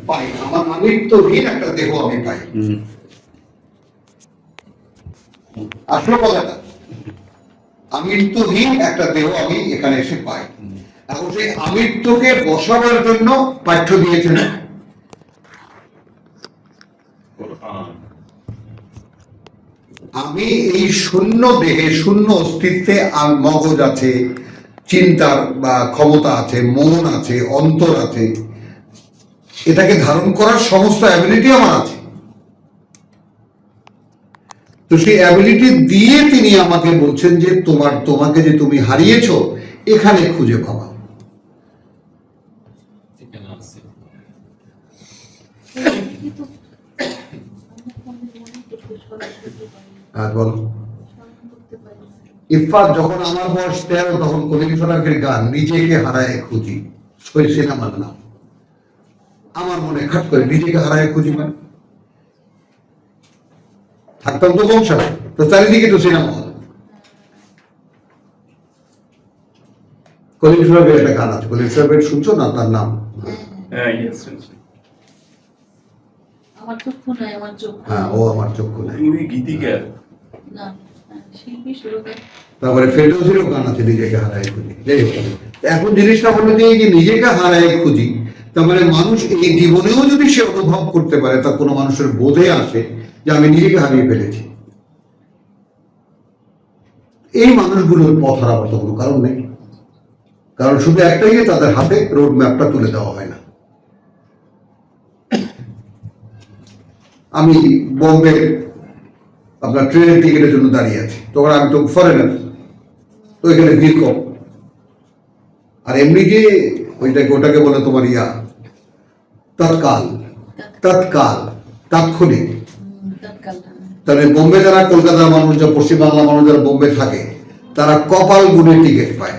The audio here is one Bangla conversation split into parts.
পাই, আমার আমৃত্যুহীন একটা দেহ আমি পাই। আসলে কথাটা আমৃত্যুহীন একটা দেহ আমি এখানে এসে পাই। এখন সেই আমৃত্যুকে বসাবার জন্য পাঠ্য দিয়েছেন। আমি এই শূন্য দেহে, শূন্য অস্তিত্বে মগজ আছে, চিন্তার বা ক্ষমতা আছে, মন আছে, অন্তর আছে, এটাকে ধারণ করার সমস্ত অ্যাবিলিটি আমার আছে। তো সেই অ্যাবিলিটি দিয়ে তিনি আমাকে বলছেন যে তোমাকে যে তুমি হারিয়েছো এখানে খুঁজে পাবা। বলো। ইরফাত যখন আমার বয়স 13 তখন কলিম ফরাকের গান নিজেকে হারায় খুঁজি, ওই সিনেমার নাম। আমার মনে খাট করে নিজেকে হারায় খুঁজি মানে থাকতাম তো বংশালে, তো চারিদিকে তো সিনেমা হল। কলিম ফরাকের একটা গান আছে, কলিম ফরাকের শুনছো না তার নাম? হ্যাঁ, ও আমার চক্ষু নাই। তারপরে ফেরদৌসিরও গান আছে নিজেকে হারায় খুঁজি। এখন জিনিসটা হলো যে এই যে নিজেকে হারায় খুঁজি, তার মানে মানুষ এই জীবনেও যদি সে অনুভব করতে পারে, তা কোনো মানুষের বোধে আসে যে আমি নিজেকে হারিয়ে ফেলেছি, এই মানুষগুলোর পথ হারাবার তো কোনো কারণ নেই। কারণ শুধু একটাই, তাদের হাতে রোড ম্যাপটা তুলে দেওয়া হয় না। আমি বোম্বে আপনার ট্রেনের টিকিটের জন্য দাঁড়িয়ে আছি, তখন আমি তো ফরেনার, তো এখানে ভিড় কম। আর এমনি যে ওটাকে বলে তোমার তাৎক্ষণিক। তাহলে বোম্বে যারা, কলকাতার মানুষ, যা পশ্চিমবাংলার মানুষ যারা বোম্বে থাকে, তারা কপাল গুনে টিকিট পায়।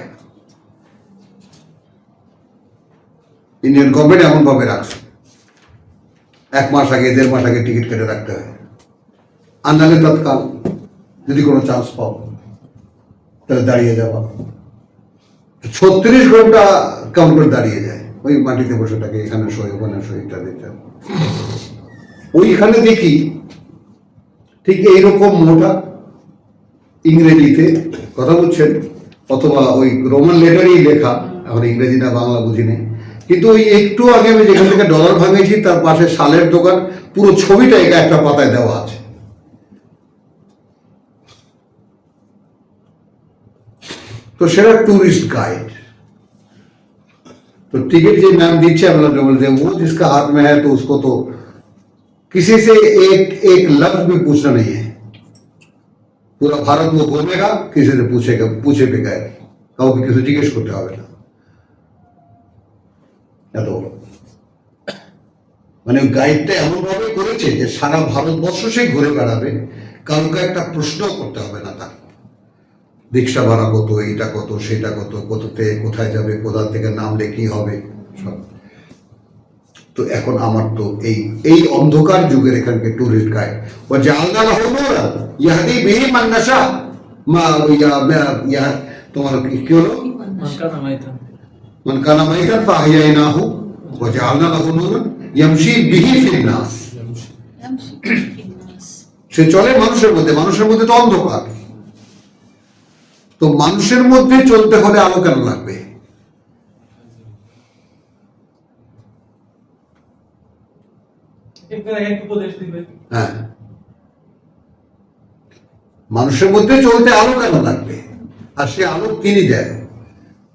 ইন্ডিয়ান গভর্নমেন্ট এমন ভাবে রাখছে, 1 মাস আগে, 1.5 মাস আগে টিকিট কেটে রাখতে হয়। আনলে তৎকাল যদি কোনো চান্স পাও তাহলে দাঁড়িয়ে যাবা। 36 ঘন্টা কাউন্টার দাঁড়িয়ে যায়, ওই মাটিতে বসে থাকে, এখানে সই, ওখানে সই, ইত্যাদি ইত্যাদি। ওইখানে দেখি ঠিক এইরকম মোটা ইংরেজিতে কথা বলছেন, অথবা ওই রোমান লেটারই লেখা, এখন ইংরেজি না বাংলা বুঝি নেই, কিন্তু ওই একটু আগে আমি যেখান থেকে ডলার ভাঙিয়েছি তার পাশে শালের দোকান, পুরো ছবিটা একটা পাতায় দেওয়া আছে। তো সেটা টুরিস্ট গাইড। तो टिकट जो मैम दीजिए हम लोग बोलते हैं, वो जिसका हाथ में है तो उसको तो किसी से एक लफ्ज भी पूछना नहीं है। पूरा भारत वो घूमेगा, किसी से पूछे बगैर, কাউকে কিছু জিজ্ঞেস করতে হবে না। এত মানে গাইডটা এমন ভাবে করেছে যে সারা ভারতবর্ষ সে ঘুরে বেড়াবে, কাউকে একটা প্রশ্ন করতে হবে না তাকে। রিক্সা ভাড়া কত, এইটা কত, সেটা কত, কোথাতে কোথায় যাবে, কোথা থেকে নামলে কি হবে, সব। তো এখন আমার তো এই অন্ধকার যুগের এখানকে টুরিস্ট গাইড, ও জালনা লাহুনুরা ইয়াহদি বিহি মান নাশা, তোমার কি হলো, মান কানা মাইতান ফাহিয়াইনাহু ওয়া জালনা লাহু নূরান ইয়ামশি বিহি ফিন নাস। সে চলে মানুষের মধ্যে, মানুষের মধ্যে তো অন্ধকার। তো মানুষের মধ্যে চলতে হলে আলো কেন লাগবে? হ্যাঁ, মানুষের মধ্যে চলতে আলো কেন লাগবে? আর সে আলো তিনি দেন,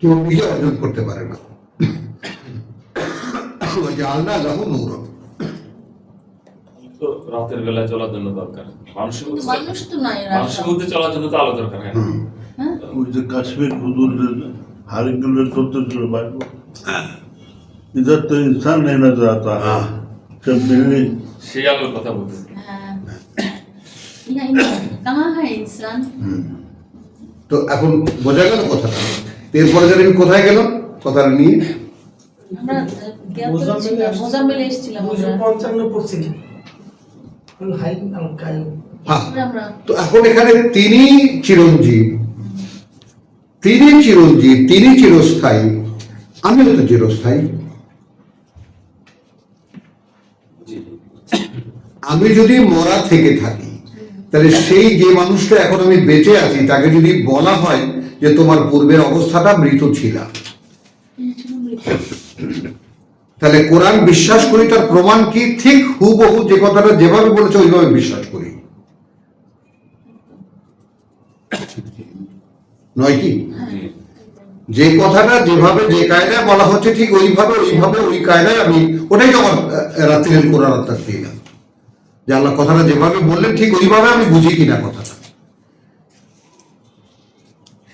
কেউ নিজে অর্জন করতে পারে না। আল্লাহ লাহু নূর, রাতের বেলা চলার জন্য দরকার, মানুষের মধ্যে চলার জন্য তো আলো দরকার। ওই যে কাশ্মীর হুজুর হারিগুলো চলতে ছিল বাইরে, ইধর তো ইনসান নেই নজর আতা, সব বিল্ডিং। সেই আলোর কথা বলতেছি। তো এখন বোঝা গেল কথাটা। এরপরে যদি আমি কোথায় গেলাম, কথাটা নিয়ে তো এখন এখানে তিনি চিরঞ্জীব, তিনি চিরস্থায়ী, আমিও তো চিরস্থায়ী। জি আমি যদি মরা থেকে থাকি, তাহলে সেই যে মানুষটা এখন আমি বেঁচে আছি তাকে যদি বলা হয় যে তোমার পূর্বের অবস্থাটা মৃত ছিল, তাহলে কোরআন বিশ্বাস করি, তার প্রমাণ কি? ঠিক হুবহু যে কথাটা যেভাবে বলেছে ওইভাবে বিশ্বাস করি, নয় কি? জি যে কথাটা যেভাবে যে কায়দায় বলা হচ্ছে ঠিক ওইভাবে ওই কায়দায় আমি, ওটাই তো আমার রাত্রির কোরআন তাফসীর, যে আল্লাহ কথাটা যেভাবে বললেন ঠিক ওইভাবে আমি বুঝি কিনা কথাটা,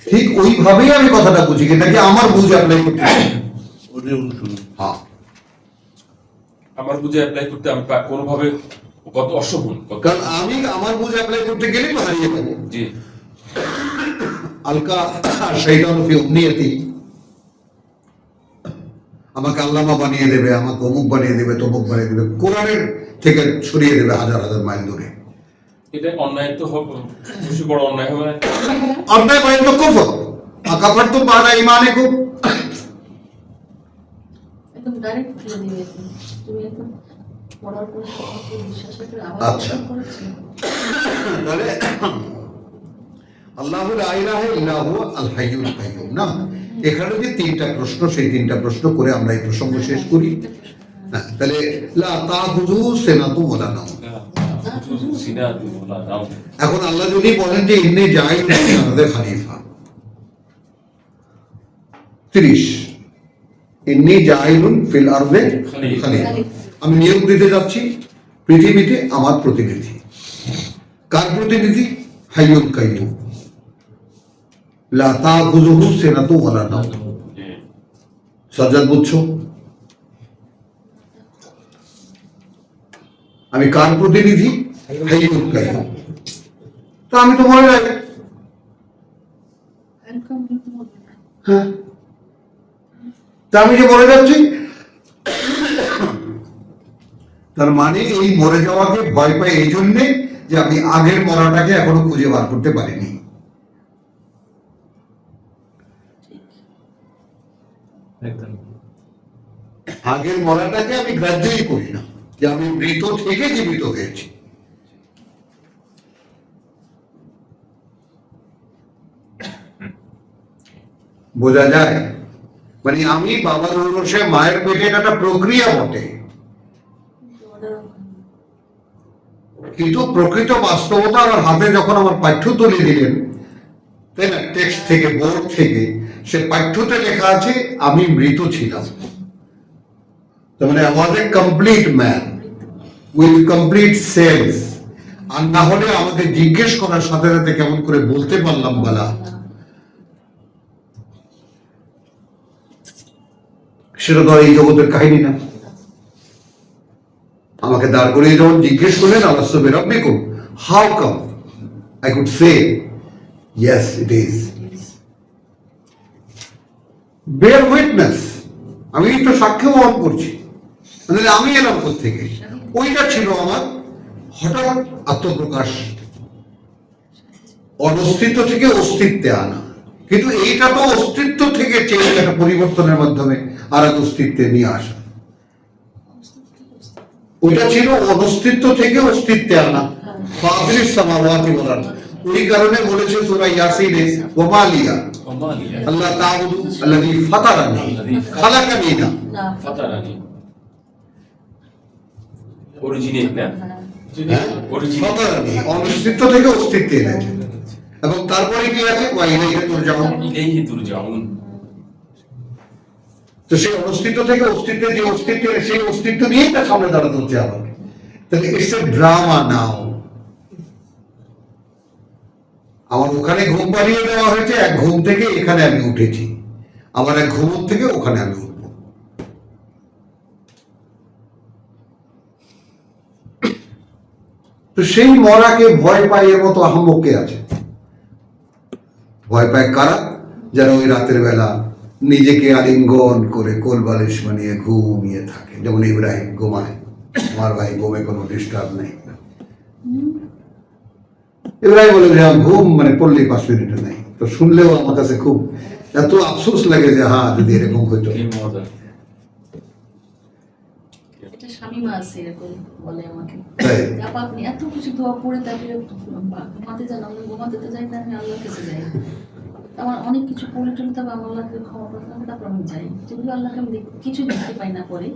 ঠিক ওইভাবেই আমি কথাটা বুঝি, এটাকে আমার বুঝ অ্যাপ্লাই করতে হবে। ওটাই অনুসরণ। হ্যাঁ, আমার বুঝে অ্যাপ্লাই করতে আমি কোনোভাবে কত অসফল কারণ আমি আমার বুঝ অ্যাপ্লাই করতে গেলেই তো হারিয়ে যাবো। জি আলকা শৈতান ফি উমনিয়তি, আমাকে আল্লামা বানিয়ে দেবে, আমাকে অমুক বানিয়ে দেবে, তমুক বানিয়ে দেবে, কোরআনের থেকে সরিয়ে দেবে হাজার হাজার মাইল দূরে। এটা অন্যায় তো হবে, বেশি বড় অন্যায় হবে না? অন্যায় মানে তো কুফর, কাফার তো বাদা ইমানে খুব। একদম ডাইরেক্ট ফেলে দিবে তুমি একদম পড়ার পরে সবাইকে বিশ্বাসের করে আবার আচ্ছা। করেছো। তাহলে আল্লাহু লা ইলাহা ইল্লা হুয়া আল হাইয়ুল কাইয়ুম না, এখানে যে তিনটা প্রশ্ন, সেই তিনটা প্রশ্ন করে আমরা এই প্রসঙ্গ শেষ করি। হ্যাঁ, তাহলে লা তাখুযু সিনাতু ওয়ালা নাওম। সিনা দিবলা নাও এখন আল্লাহ যদি বলেন যে ইন্নী জাইলুন ফিল আরদি খলিফা, 30 ইন্নী জাইলুন ফিল আরদি খলিফা, আমি নিয়োগ দিতে যাচ্ছি পৃথিবীতে আমার প্রতিনিধি। কার প্রতিনিধি? হাইয়ুল কাইয়ুম, লা তাখুযুহু সিনাতু ওয়ালা নাওম। সাজ্জাদ বুঝছো? আমি কার প্রতিনিধি? হাইয়ুল কাইয়ুম। তো আমি তো মরে যাই। একদম কিন্তু বলবে না। হ্যাঁ, তা আমি যে মরে যাচ্ছি, তার মানে এই মরে যাওয়াকে ভয় পাই এই জন্যে যে আমি আগের মরাটাকে এখনো খুঁজে বার করতে পারিনি। আগের মরাটাকে আমি গ্রাহ্যই করি না, যে আমি মৃত থেকে জীবিত হয়েছি। বোঝা যায়? মানে আমি বাবার ঔরসে মায়ের পেটে, এটা একটা প্রক্রিয়া বটে, কিন্তু প্রকৃত বাস্তবতা আমার হাতে যখন আমার পাঠ্য তুলে দিলেন, তাই না, টেক্সট থেকে, বোর্ড থেকে, সে পাঠ্যতে লেখা আছে আমি মৃত ছিলাম। তার মানে আমাদের complete man with complete sense. আর না হলে আমাকে জিজ্ঞেস করার সাথে সাথে কেমন করে বলতে পারলাম বলা, সেটা তো আর এই জগতের কাহিনী না। আমাকে দাঁড় করিয়ে যখন জিজ্ঞেস করলেন আলাস্তু বিরাব্বিকুম, how come I could say yes it is, bear witness, আমি তো সাক্ষ্য বহন করছি, মানে আমি এলাম কোত্থেকে? ওইটা ছিল আমার হঠাৎ আত্মপ্রকাশ, অনস্তিত্ব থেকে অস্তিত্বে আনা। কিন্তু এইটা তো অস্তিত্ব থেকে চেঞ্জ, একটা পরিবর্তনের মাধ্যমে আর এক অস্তিত্বে নিয়ে আসা। ওইটা ছিল অনস্তিত্ব থেকে অস্তিত্বে আনা, ফাতিরিস সামাওয়াতি ওয়াল আরদ। ওই কারণে বলেছে সূরা ইয়াসিনে, ওয়া মা লিয়া ওমালিয়া আল্লাহ তা'বুদু আল্লাযী ফাতারানি খালাকানি না। না ফাতারানি অরিজিনেট না হ্যাঁ? অরিজিনেট ফাতারানি অনস্তিত্ব থেকে অস্তিত্বে এনেছে। এবং তারপরে কি আছে? ওয়া ইলাইহি তুরজাউন। ইলাইহি তুরজাউন। তো সেই অস্তিত্ব থেকে অস্তিত্বে যে অস্তিত্ব, সেই অস্তিত্ব নিয়েই তার সামনে দাঁড়াতে হচ্ছে আবার। তাহলে ইটস এ ড্রামা নাও। আমার ওখানে ঘুম পাড়িয়ে দেওয়া হয়েছে, এক ঘুম থেকে এখানে আমি উঠেছি, আবার এক ঘুম থেকে ওখানে আমি উঠব। তো সেই মরাকে ভয় পায় এর মতো আহম্মক কে আছে? ভয় পায় কারা? যারা ওই রাতের বেলা নিজেকে আলিঙ্গন করে কোল বালিশ বানিয়ে ঘুমিয়ে থাকে, যেমন ইব্রাহিম ঘুমায়, আমার ভাই ঘুমে কোনো ডিস্টার্ব নেই। ইব্রাহিম বলে যে ঘুম মানে পড়লেই 5 মিনিটে নেই। তো শুনলেও আমার কাছে খুব এত আফসোস লাগে যে হ্যাঁ, যদি এরকম হইতো। কি মজা। এটা শামিমা আছে এরকম বলে আমাকে, তাই আপা আপনি এত কিছু দোয়া পড়ে তারপরে ঘুমাতে যান, আমি ঘুমাতে তো যাই না, আমি আল্লাহর কাছে যাই। আমার অনেক কিছু পড়ে টলে তবে আমার আল্লাহকে ক্ষমা করতে হবে, তারপর আমি যাই। যেগুলো আল্লাহকে আমি কিছু দেখতে পাই না পরে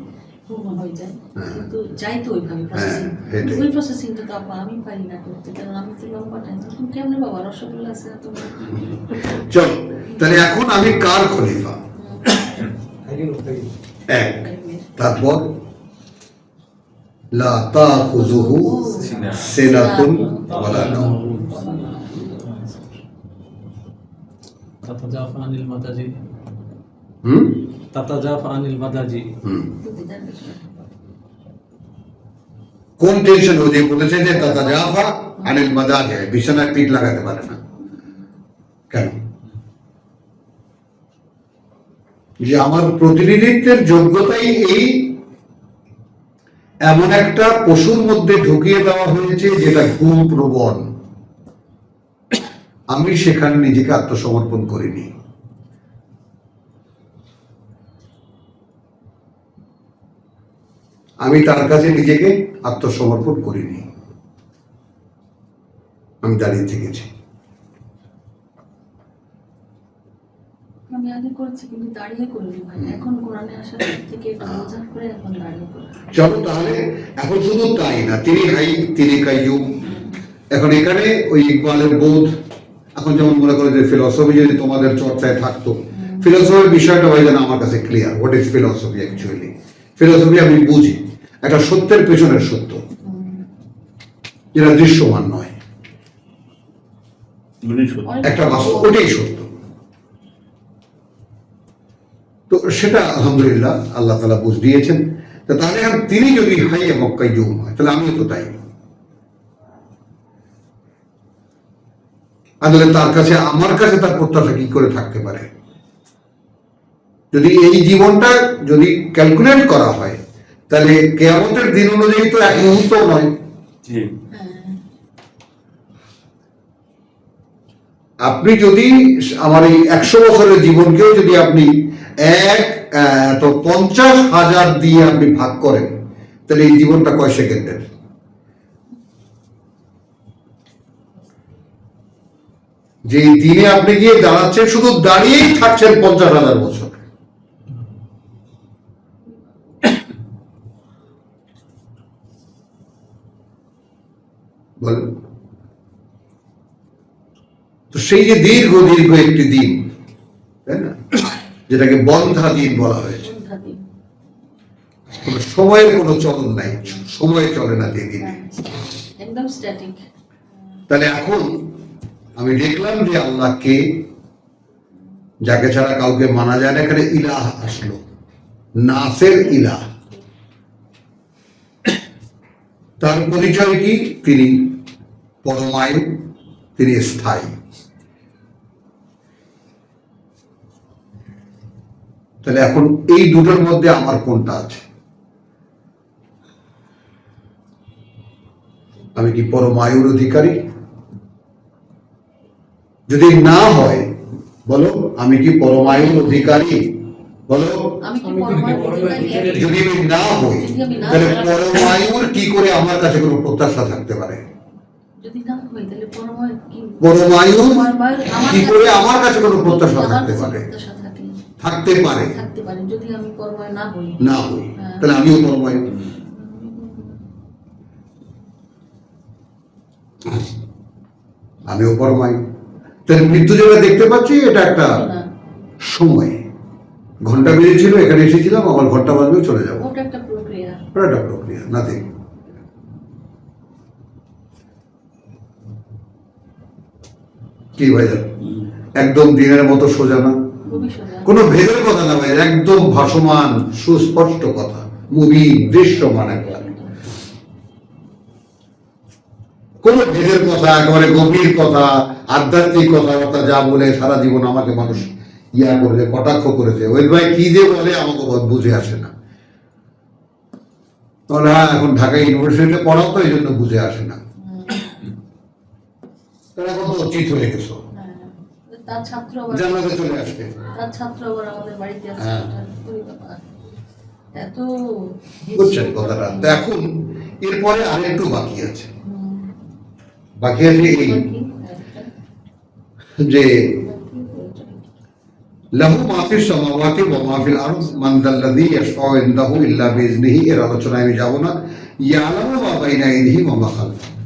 ঘুম হয়ে যায়, কিন্তু যাই তো ওইভাবে প্রসেসিং। এটাই। ওই প্রসেসিংটা তো আপা আমি পারি না করতে, কারণ আমি তো লম্বা টাইম। তুমি কেমনে বাবা রসগোল্লা আছে তোমার? চল তাহলে এখন আমি কার খলিফা? এক, তারপর লা তাখুযুহু সিনাতুন ওয়ালা নাওম। তাতাজাফা আনিল মাদাজি হুম তাতাজাফা আনিল মাদাজি হুম কোন টেনশন ও যে বলেছে যে তাতাজাফা আনিল মাদাজি, বিছানায় পিঠ লাগাতে পারে না কেন? যে আমার প্রতিনিধিত্বের যোগ্যতাই এই এমন একটা পশুর মধ্যে ঢুকিয়ে দেওয়া হয়েছে যেটা ঘুম প্রবণ, আমি সেখানে নিজেকে আত্মসমর্পণ করিনি। আমি তার কাছে নিজেকে আত্মসমর্পণ করিনি, আমি দাঁড়িয়ে থেকেছি। আমি আগে করেছি কিন্তু দাঁড়িয়ে করিনি ভাই, এখন কোরআনে আসার পর থেকে এটা বোঝার করে এখন দাঁড়িয়ে করি। চলো তাহলে এখন শুধু তাই না, তিনি হাই তিনি কাইয়ুম। এখন এখানে ওই ইকবালের বোধ, এখন যেমন মনে করো যে ফিলসফি যদি তোমাদের চর্চায় থাকতো, ফিলসফির বিষয়টা ভাই যেন আমার কাছে clear, what is philosophy actually. Philosophy আমি বুঝি একটা সত্যের পেছনের সত্য, যেটা দৃশ্যমান নয়, একটা বাস্তব, ওটাই সত্য। তো সেটা আলহামদুলিল্লাহ আল্লাহ তাআলা বুঝ দিয়েছেন। তো তাহলে এখন তিনি যদি হাই এবং কাইয়ুম হয়, তাহলে আমিও তো তাই। আসলে তার কাছে আমার কাছে তার প্রত্যাশা কি করে থাকতে পারে? যদি এই জীবনটা যদি ক্যালকুলেট করা হয়, তাহলে কিয়ামতের দিন অনুযায়ী তো এক মুহূর্ত নয়। জি আপনি যদি আমার এই 100 বছরের জীবনকেও যদি আপনি তো 50,000 দিয়ে আপনি ভাগ করেন, তাহলে এই জীবনটা কয় সেকেন্ডের? যে দিনে আপনি গিয়ে দাঁড়াচ্ছেন, শুধু দাঁড়িয়েই থাকছেন 50,000 বছর। বলেন তো, সেই যে দীর্ঘ দীর্ঘ একটি দিন, তাই না, যেটাকে বন্ধা দিন বলা হয়েছে, সময়ের কোনো চলন নাই, সময় চলে না যে দিনে। একদম স্ট্যাটিক। তাহলে এখন আমি দেখলাম যে আল্লাহকে, যাকে ছাড়া কাউকে মানা যায় না, এখানে ইলাহ আসলো, নাসের ইলাহ। তার পরিচয় কি? তিনি পরমায়ু, তিনি স্থায়ী। তাহলে এখন এই দুটোর মধ্যে আমার কোনটা আছে? আমি কি পরমায়ুর অধিকারী? যদি না হয়, বলো আমি কি পরমায়ুর অধিকারী? বলো আমি কি পরমায়ুর অধিকারী? যদি আমি না হই, তাহলে পরমায়ুর কি করে আমার কাছে কোনো প্রত্যাশা থাকতে পারে? যদি না হয় তাহলে পরমায়ুর কি, পরমায়ুর আমার কি করে আমার কাছে কোনো প্রত্যাশা থাকতে পারে? প্রত্যাশা থাকে, থাকতে পারে থাকতে পারে যদি আমি পরমায়ু না হই। না হই, তাহলে আমিও পরমায়ু। আমিও পরমায়ু। তাহলে মৃত্যু যেটা দেখতে পাচ্ছি, এটা একটা সময়, ঘন্টা বেজেছিল, এখানে এসেছিলাম, আবার ঘন্টা বাজবে চলে যাবো, ওটা একটা প্রক্রিয়া। ওটা একটা প্রক্রিয়া, নাথিং। কি ভাইজান, একদম দিনের মতো সোজা না, খুবই সোজা। কোনো ভেদের কথা না ভাই, একদম ভাসমান সুস্পষ্ট কথা, মুবিন দৃশ্যমান একটা, কোন ভেদের কথা, একেবারে গভীর কথা, আধ্যাত্মিক কথাবার্তা যা বলে সারা জীবন আমাকে মানুষ ইয়া করেছে, কটাক্ষ করেছে, ওই ভাই কি যে বলে আমাকে বুঝে আসে না। তাহলে হ্যাঁ, এখন ঢাকা ইউনিভার্সিটিতে পড়াও তো এই জন্য বুঝে আসে না। তাহলে এখন তো চিত হয়ে গেছো, তার ছাত্র আবার জানাতে চলে আসবে। তার ছাত্র আবার আমাদের বাড়িতে আছে। হ্যাঁ। ওই ব্যাপার। এত বুঝছেন কথাটা? তো এখন এরপরে আরেকটু বাকি আছে, বাকি আছে এই যে লাহু মা ফিস সামাওয়াতি ওয়া মা ফিল আরদ মান যাল্লাযী ইয়াশফাউ ইনদাহু ইল্লা বিইজনিহি। এর আলোচনায় আমি যাব না। ইয়ালামু মা বাইনা আইদিহিম ওয়া মা খালফাহুম।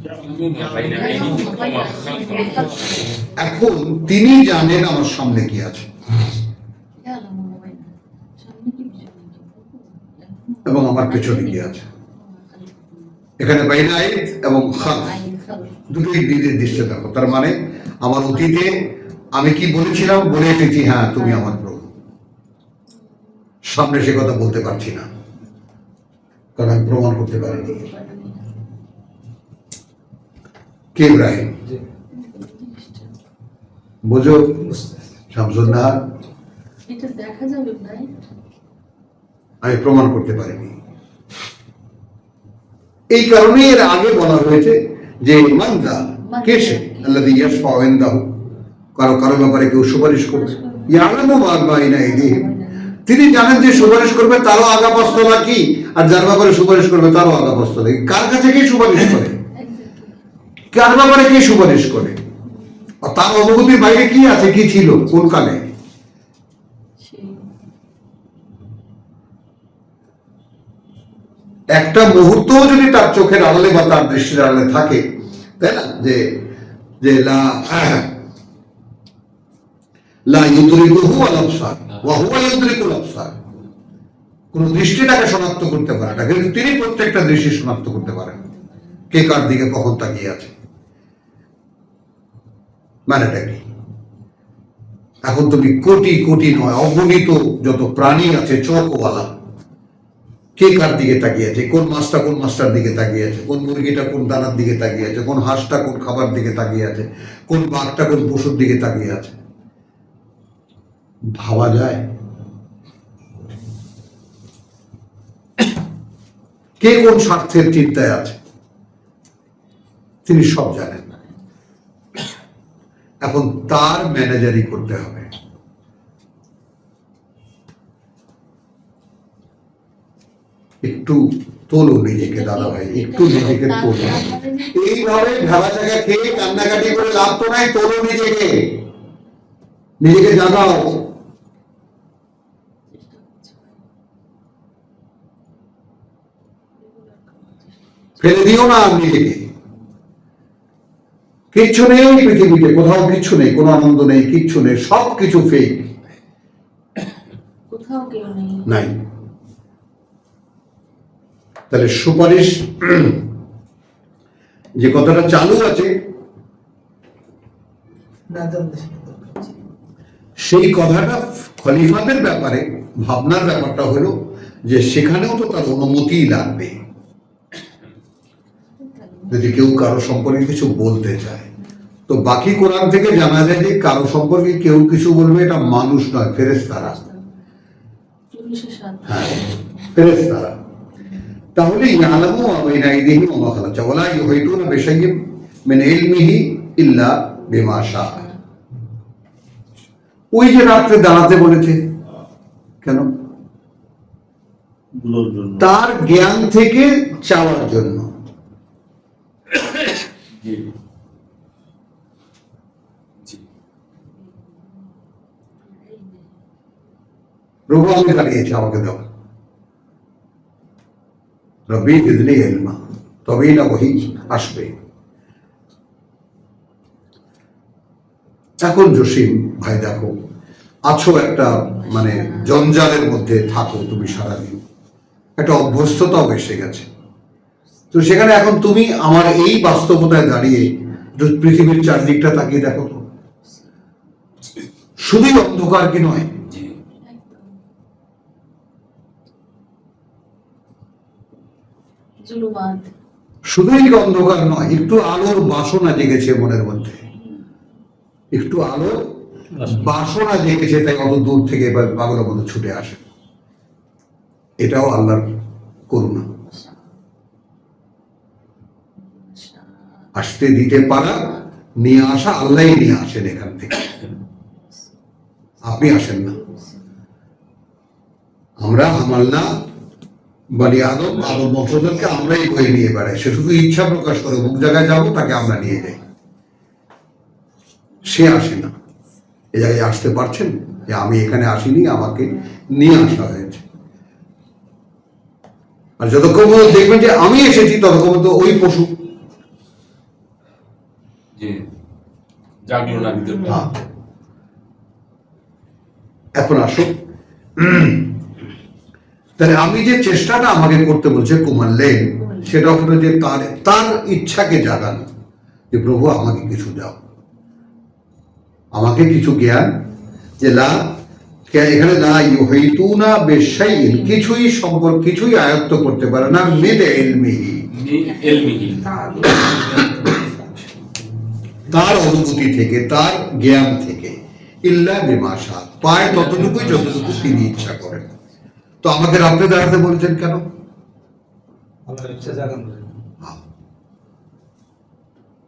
এখন তিনি জানেন আমার সামনে কি আছে এবং আমার পেছনে কি আছে। এখানে বাইনা আইদ এবং খালফ দুটোই দিনের দৃষ্টি দেখো। তার মানে আমার অতীতে আমি কি বলেছিলাম, বলে এসেছি হ্যাঁ তুমি আমার প্রভু। সামনে সে কথা বলতে পারছি না, কারণ আমি প্রমাণ করতে পারিনি। কে ইব্রাহিম? বুঝো শামসুন্নাহার, এটা দেখা যাবে ভাই, আমি প্রমাণ করতে পারিনি। এই কারণে এর আগে বলা হয়েছে যে মানদা কে সে আল্লাযী ইয়াশফাউ ইনদাহু, কারো কারো ব্যাপারে কেউ সুপারিশ করবে। ইয়ালামু মা বাইনা আইদিহিম, তিনি জানেন যে সুপারিশ করবে তারও আগাপস্তলা কি, আর যার ব্যাপারে সুপারিশ করবে তারও আগাপস্তলা কি। কার কাছে কে সুপারিশ করে, কার ব্যাপারে কে সুপারিশ করে, আর তার অনুভূতির বাইরে কি আছে, কি ছিল কোন কালে। একটা মুহূর্ত যদি তার চোখের আড়ালে বা তার দৃষ্টির আড়ালে থাকে, তাই না, যে যে লা ইউদরিকুহু আল আবসার ওয়া হুয়া ইউদরিকুল আবসার, কোন দৃষ্টি তাকে শনাক্ত করতে পারে না, কিন্তু তিনি প্রত্যেকটা দৃষ্টি শনাক্ত করতে পারেন কে কার দিকে কখন তাকিয়ে আছে। মানেটা কি? এখন তুমি কোটি কোটি নয় অগণিত যত প্রাণী আছে চোখওয়ালা, কে কার দিকে তাকিয়ে আছে, কোন মাছটা কোন মাছটার দিকে তাকিয়ে আছে, কোন মুরগিটা কোন দানার দিকে তাকিয়ে আছে, কোন হাঁসটা কোন খাবার দিকে তাকিয়ে আছে, কোন বাঘটা কোন পশুর দিকে তাকিয়ে আছে, ভাবা যায়? কে কোন স্বার্থের চিন্তায় আছে, তিনি সব জানেন। এখন তার ম্যানেজারই করতে হবে। একটু তোলো নিজেকে দাদা ভাই, একটু নিজেকে তোলো। এইভাবে ভাবা জায়গা খেয়ে কান্নাকাটি করে লাভ তো নাই, তোলো নিজেকে, নিজেকে জাগাও। ফেলে দিও না নিজেকে। কিচ্ছু নেই পৃথিবীতে, কোথাও কিচ্ছু নেই, কোনো আনন্দ নেই, কিচ্ছু নেই, সব কিছু ফেক, কোথাও কেউ নেই নাই। তাহলে সুপারিশ যে কথাটা চালু আছে, সেই কথাটা খলিফাদের ব্যাপারে ভাবনার ব্যাপারটা হলো যে সেখানেও তো তার অনুমতি লাগবে। যদি কেউ কারো সম্পর্কে কিছু বলতে চায়, তো বাকি কোরআন থেকে জানা যায় যে কারো সম্পর্কে কেউ কিছু বলবে এটা মানুষ নয়, ফেরেশতারা। হ্যাঁ, ফেরেশতারা। তাহলে ইয়ালামু মা বাইনা আইদিহিম ওয়া মা খালফাহুম ওয়া লা ইউহিতুনা বিশাইইন মিন ইলমিহি ইল্লা বিমা শাআ। ওই যে রাত্রে দাঁড়াতে বলেছে কেন? তার জ্ঞান থেকে চাওয়ার জন্য। প্রভু আমি দাঁড়িয়েছি, আমাকে দাও, রব্বি জিদনি ইলমা, তবেই না ওহী আসবে। এখন জসিম ভাই দেখো, আছো একটা মানে জঞ্জালের মধ্যে থাকো তুমি সারাদিন, একটা অভ্যস্ততাও এসে গেছে। তো সেখানে এখন তুমি আমার এই বাস্তবতায় দাঁড়িয়ে পৃথিবীর চারদিকটা তাকিয়ে দেখো তো, শুধুই অন্ধকার কি নয়? শুধুই কি অন্ধকার নয়, একটু আলোর বাসনা জেগেছে মনের মধ্যে, একটু আলোর বাসনা জেগেছে, তাই অত দূর থেকে পাগলের মতো ছুটে আসে। এটাও আল্লাহর করুণা, আসতে দিতে পারা, নিয়ে আসা আল্লাহই নিয়ে আসেন এখান থেকে, আপনি আসেন না। আমরা আমালনা বলি আদম আদম বংশধরকে আমরাই বয়ে নিয়ে বেড়াই। সে শুধু ইচ্ছা প্রকাশ করে অমুক জায়গায় যাবো, তাকে আমরা নিয়ে যাই, সে আসে না। এ জায়গায় আসতে পারছেন যে আমি এখানে আসিনি, আমাকে নিয়ে আসা হয়েছে। আর যতক্ষণ পর্যন্ত দেখবেন যে আমি এসেছি, ততক্ষণ পর্যন্ত ওই পশু জি, জাগলো না ভিতর। হ্যাঁ। এখন আসুন, তাহলে আমি যে চেষ্টাটা আমাকে করতে বলছে কুমারলেন, সেটা হলো যে তার তার ইচ্ছাকে জাগানো, যে প্রভু আমাকে কিছু দাও, আমাকে কিছু জ্ঞান, যে এখানে লা ইউহিতুনা বিশাইইন, কিছুই সম্পর্ক কিছুই আয়ত্ত করতে পারে না মিন ইলমিহি, এলমিহি, তার অনুভূতি থেকে, তার জ্ঞান থেকে, ইল্লা বিমা শাআ, পায় ততটুকুই যতটুকু তিনি ইচ্ছা করেন। তো আমাকে রাত্রে দাঁড়াতে বলছেন কেন? আল্লাহর ইচ্ছা জাগানো।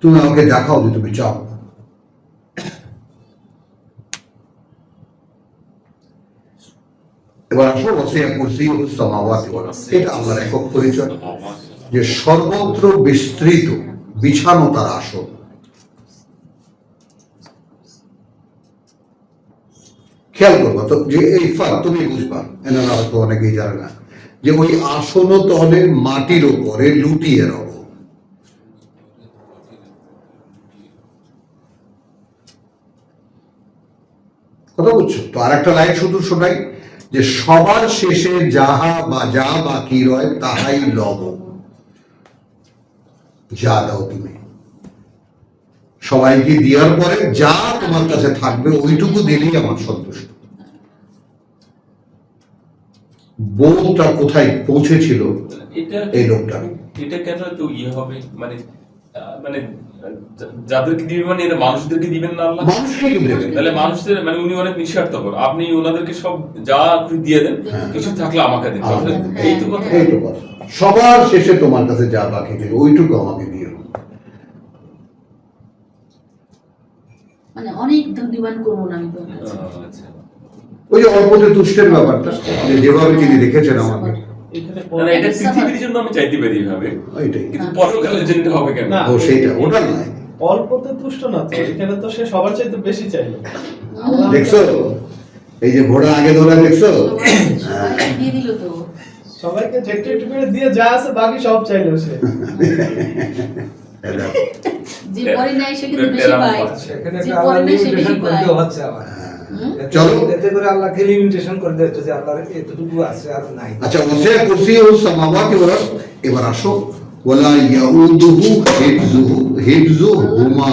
তুমি আমাকে দেখাও যে তুমি চাও। এবার আসো, ওয়াসিয়া কুরসিয়ুহুস সামাওয়াতি ওয়াল আরদ, এটা আল্লাহর একক পরিচয়, যে সর্বত্র বিস্তৃত, বিছানো তার আসন। খেয়াল করবো তো, যে এই তুমি বুঝবা, এনারা হয়তো অনেকেই জানে না, যে ওই আসন তলে মাটির উপরে লুটিয়ে রব। কথা বুঝছো তো? আর একটা লাইন শুধু শোনাই, যে সবার শেষে যাহা বা যা বাকি রয় তাহাই লব, যা দাও তুমি সবাইকে দেওয়ার পরে যা তোমার কাছে থাকবে ওইটুকু দিলেই আমার সন্তুষ্ট। বোনটা কোথায় পৌঁছেছিল এটা এই লোকটা? এটা কেন তো ইয়ে হবে, মানে মানে যাদেরকে দিবেন, মানে এটা মানুষদেরকে দিবেন না আল্লাহ, মানুষকে কি দেবে? তাহলে মানুষদের, মানে উনি অনেক নিঃস্বার্থপর, আপনি ওনাদেরকে সব যা খুশি দিয়ে দেন, কিছু থাকলে আমাকে দিন, এই তো কথা। এই তো কথা, সবার শেষে তোমার কাছে যা বাকি থাকে ওইটুকু আমাকে দিও। মানে অনেক ডিমান্ড করবো না আমি তোমার কাছে। আচ্ছা, ওই যে অল্পতে তুষ্টের ব্যাপারটা, যে যেভাবে তিনি রেখেছেন আমাকে, মানে এটা পৃথিবীর জন্য আমি চাইতে পারি এইভাবে, ওইটাই। কিন্তু পরকালের জন্য এটা হবে কেন? না। ও সেইটা, ওটা নয়। অল্পতে তুষ্ট না তো, এখানে তো সে সবার চাইতে বেশি চাইলো। দেখছো এই যে ঘোড়া আগে ধরে, দেখছো? সবাই দিয়ে দিল তো। সবাইকে একটু একটু করে দিয়ে যা আছে বাকি সব চাইলো সে। যে পরে নাই সে কিন্তু বেশি পায়, এখানে যে একটা পরে আল্লাহ নাই সে লিমিটেশন বেশি করে পায়। দেওয়া হচ্ছে আবার। চলো। এতে করে আল্লাহকে লিমিটেশন করে দেওয়া হচ্ছে যে আল্লাহর এতটুকু আছে আর নাই। আচ্ছা, ওয়াসিয়া কুরসিয়ুহুস সামাওয়াতি ওয়াল আরদ, এবার আসো, ওয়ালা ইয়াউদুহু হিফযুহুমা,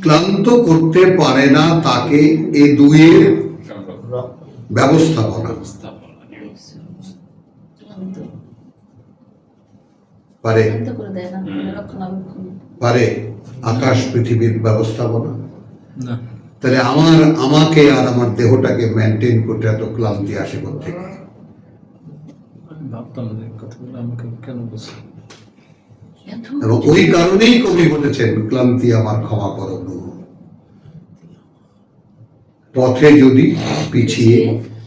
ক্লান্ত করতে পারে না তাকে এই দুইয়ের ব্যবস্থাপনা। পারে শান্ত করে দেয় না, রক্ষণাবেক্ষণ। পারে আকাশ পৃথিবীর ব্যবস্থাপনা। না, তাহলে আমাকে আর আমার দেহটাকে মেনটেন করতে এত ক্লান্তি আসে কোথেকে? আমি ভাবতাম যে কথাগুলো আমাকে কেন বলছে। এত এবং ওই কারণেই কবি বলেছেন, ক্লান্তি আমার ক্ষমা করো প্রভু, পথে যদি পিছিয়ে